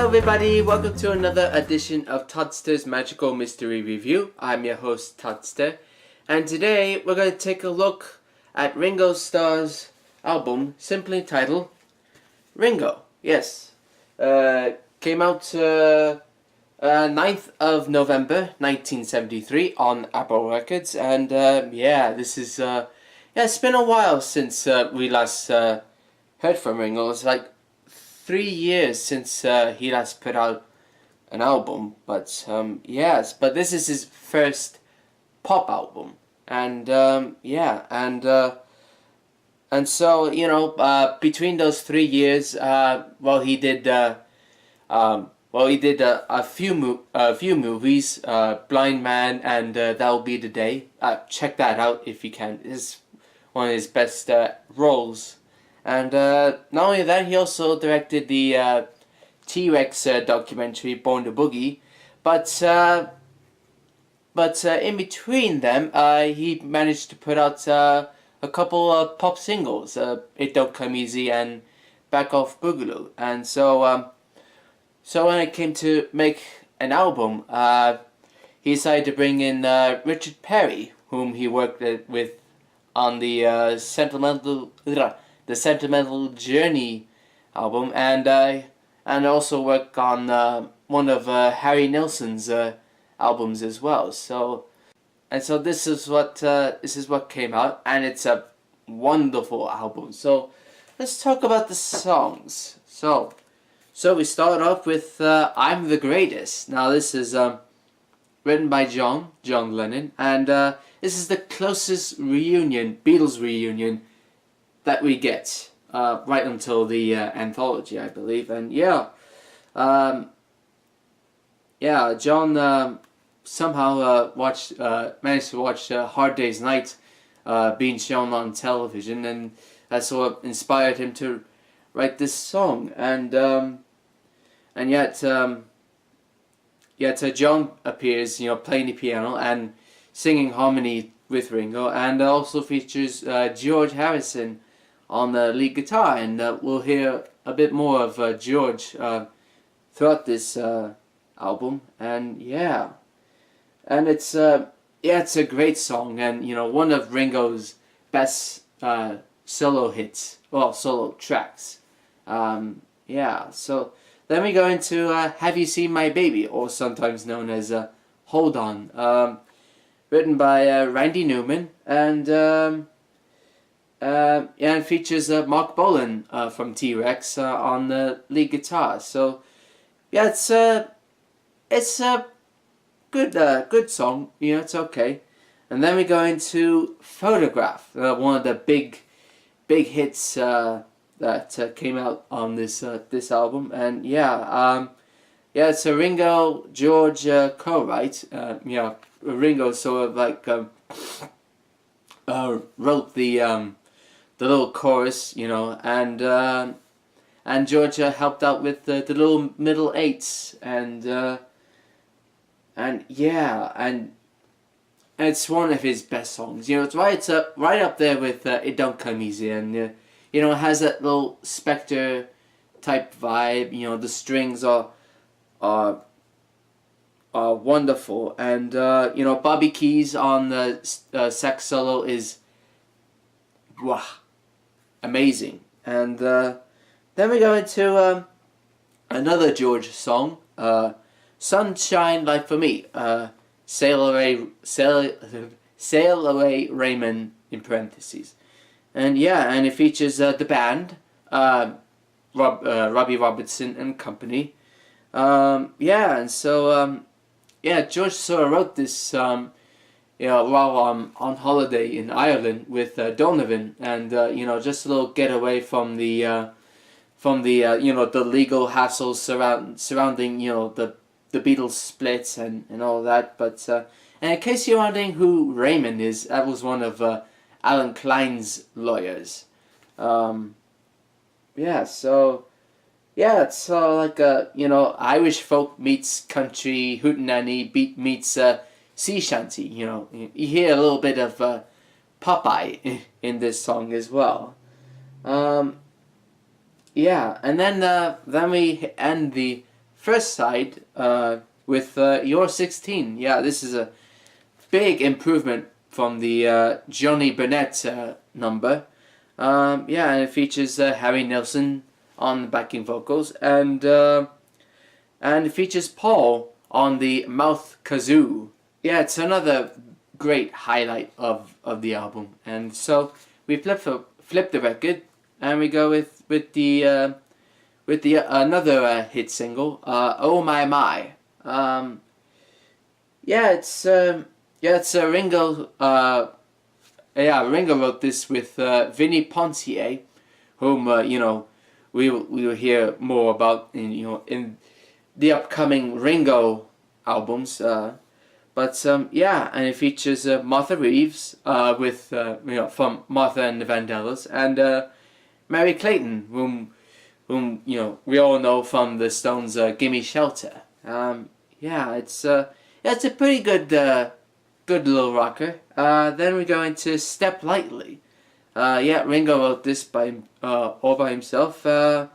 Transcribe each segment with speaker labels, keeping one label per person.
Speaker 1: everybody, welcome to another edition of Toddster's Magical Mystery Review. I'm your host Toddster, and today we're going to take a look at Ringo Starr's album, simply titled Ringo. Yes, came out 9th of November 1973 on Apple Records, and this is it's been a while since we last heard from Ringo. It's like 3 years since he last put out an album, but but this is his first pop album, and so between those 3 years, he did a few movies, Blind Man and That'll Be the Day. Check that out if you can. It's one of his best roles. And not only that, he also directed the T-Rex documentary Born to Boogie, but in between them, he managed to put out a couple of pop singles, It Don't Come Easy and Back Off Boogaloo. And so when it came to make an album, he decided to bring in Richard Perry, whom he worked with on the Sentimental Journey album, and also work on one of Harry Nilsson's albums as well. So this is what came out, and it's a wonderful album. So let's talk about the songs. So we start off with I'm the Greatest. Now this is written by John Lennon, and this is the closest Beatles reunion that we get, right until the anthology, I believe. And John somehow managed to watch Hard Day's Night being shown on television, and that sort of inspired him to write this song. And yet John appears, playing the piano and singing harmony with Ringo, and also features George Harrison on the lead guitar, and we'll hear a bit more of George throughout this album. And it's a great song, and one of Ringo's best solo tracks. So then we go into Have You Seen My Baby, or sometimes known as Hold On, written by Randy Newman, and it features Mark Bolan from T-Rex on the lead guitar. So it's a good song. It's okay. And then we go into Photograph, one of the big hits that came out on this album. And it's a Ringo George co-write. Ringo sort of like wrote the little chorus, and George helped out with the little middle eights, and it's one of his best songs. It's right up there with It Don't Come Easy, and it has that little Spectre type vibe. The strings are wonderful, and Bobby Keys on the sax solo is amazing. And then we go into another George song, Sunshine Like For Me, Sail Away Raymond in parentheses. And it features the band, Robbie Robertson and company. George sort of wrote this while on holiday in Ireland with Donovan, and just a little getaway from the legal hassles surrounding the Beatles splits and all that. But and in case you're wondering who Raymond is, that was one of Alan Klein's lawyers. It's like Irish folk meets country hootenanny meets sea shanty. You hear a little bit of Popeye in this song as well. And then we end the first side with You're 16. Yeah, this is a big improvement from the Johnny Burnett number. Yeah, and it features Harry Nilsson on the backing vocals, and it features Paul on the mouth kazoo. Yeah, it's another great highlight of the album. And so we flip the record, and we go with the another hit single, Oh My My. It's Ringo. Ringo wrote this with Vinnie Poncier, whom we will hear more about in the upcoming Ringo albums. And it features Martha Reeves with from Martha and the Vandellas, and Mary Clayton, whom we all know from the Stones' "Gimme Shelter." It's a pretty good little rocker. Then we go into "Step Lightly." Ringo wrote this all by himself. And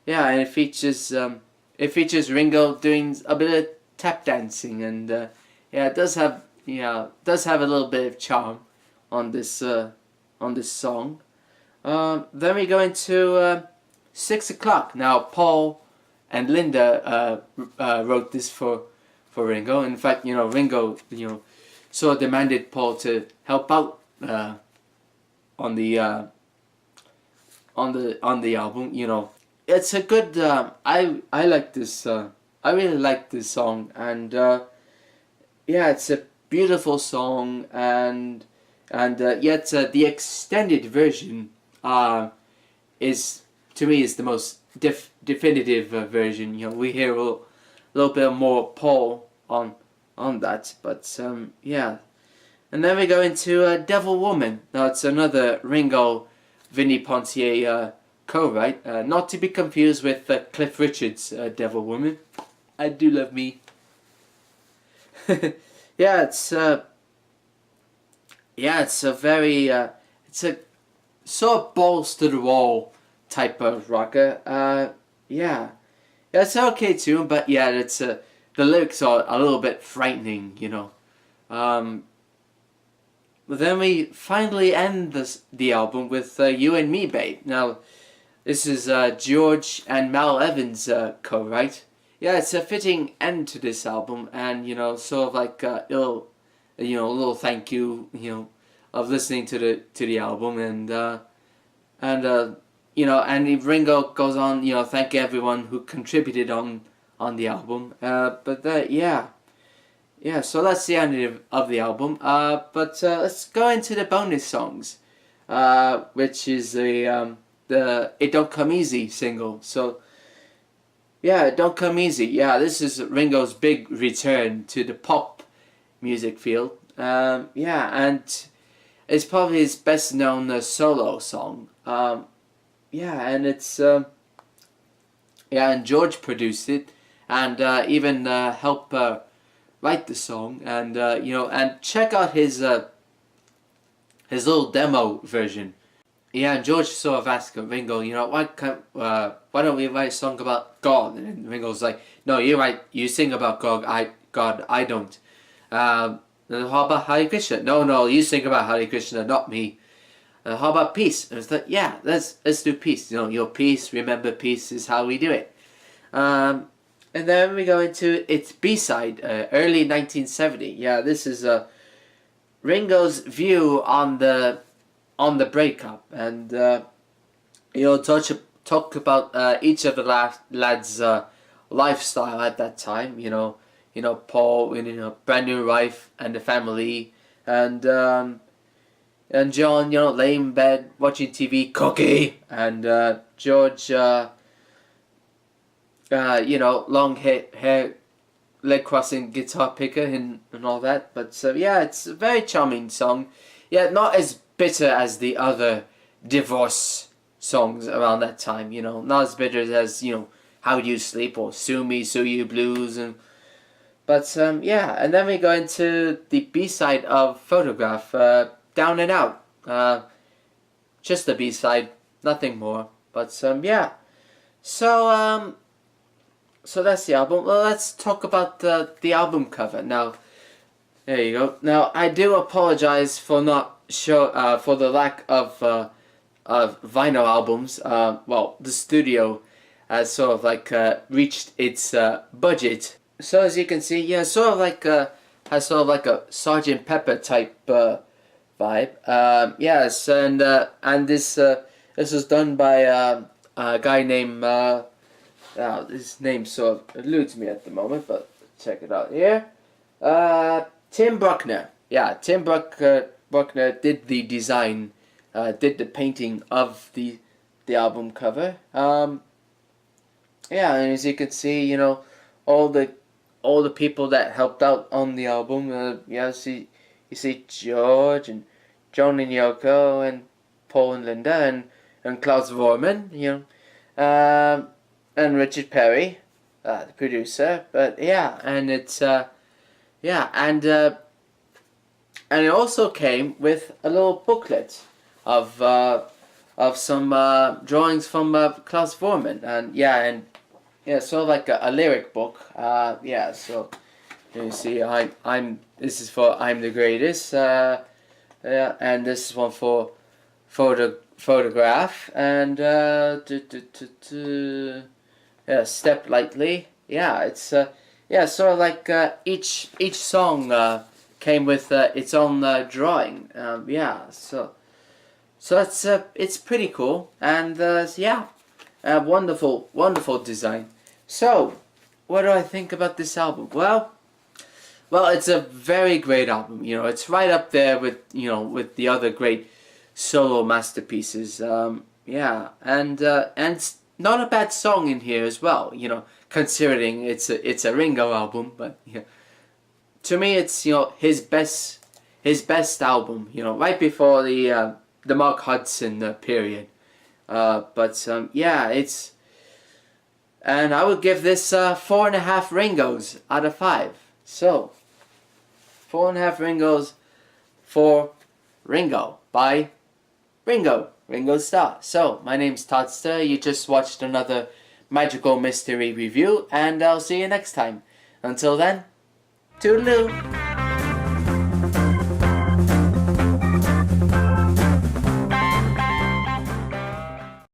Speaker 1: it features Ringo doing a bit of tap dancing, and it does have a little bit of charm on this song. Then we go into 6 o'clock. Now Paul and Linda wrote this for Ringo. In fact, Ringo sort of demanded Paul to help out on the album. It's a good. I like this. I really like this song, and it's a beautiful song, and yet the extended version is, to me, is the most definitive version. We hear a little bit more Paul on that, but and then we go into Devil Woman. Now it's another Ringo, Vinnie Poncier co-write, not to be confused with Cliff Richard's Devil Woman. I do love me. It's a very it's a sort of balls to the wall type of rocker. It's an okay tune, but it's the lyrics are a little bit frightening, But then we finally end the album with You and Me, Babe. Now, this is George and Mal Evans' co-write. It's a fitting end to this album, and sort of like a little thank you, of listening to the album, and Ringo goes on, thank everyone who contributed on the album. So that's the end of the album. But let's go into the bonus songs, which is the It Don't Come Easy single. So It Don't Come Easy. This is Ringo's big return to the pop music field. And it's probably his best known solo song. And it's and George produced it, and even helped write the song, and and check out his little demo version. George sort of asked Ringo, why don't we write a song about God? And Ringo's like, no, you sing about God, I don't. How about Hare Krishna? No, you sing about Hare Krishna, not me. How about peace? And it's like, let's do peace. Your peace, remember peace is how we do it. And then we go into its B-side, early 1970. This is Ringo's view on the breakup, and talk about each of the lads' lifestyle at that time. Paul in a brand new wife and a family, and John, lay in bed watching TV, cookie, and George, long hair, leg crossing guitar picker and all that. But it's a very charming song. Not as bitter as the other divorce songs around that time. Not as bitter as How Do You Sleep or Sue Me, Sue You Blues, but and then we go into the B-side of Photograph, Down and Out. Just the B-side, nothing more. But So So that's the album. Well, let's talk about the album cover now. There you go. Now I do apologize for not for the lack of vinyl albums. Well, the studio has sort of like reached its budget. So as you can see, yeah, sort of like has sort of like a Sergeant Pepper type vibe. Yes, and this was done by a guy named his name sort of eludes me at the moment, but check it out here. Tim Bruckner. Yeah, Tim Bruckner did the design, did the painting of the album cover. Yeah, and as you can see, you know, all the people that helped out on the album. Yeah, you see George and John and Yoko and Paul and Linda and Klaus Vorman, you know, and Richard Perry, the producer. But yeah, and it's yeah, and it also came with a little booklet of some drawings from Klaus Vorman, and yeah, sort of like a lyric book. Yeah, so you see, this is for I'm the Greatest. Yeah, and this is one for photograph and yeah, Step Lightly. Yeah, it's yeah, sort of like each song came with its own drawing. Yeah, so it's pretty cool, and yeah, wonderful design. So, what do I think about this album? Well, it's a very great album. You know, it's right up there with with the other great solo masterpieces. Yeah, and it's not a bad song in here as well. You know, considering it's a Ringo album, but yeah, to me it's his best album. You know, right before the Mark Hudson period. But yeah, and I would give this 4.5 Ringos out of 5. So 4.5 Ringos for Ringo by Ringo Starr. So my name's Toddster. You just watched another Magical Mystery review, and I'll see you next time. Until then, toodaloo.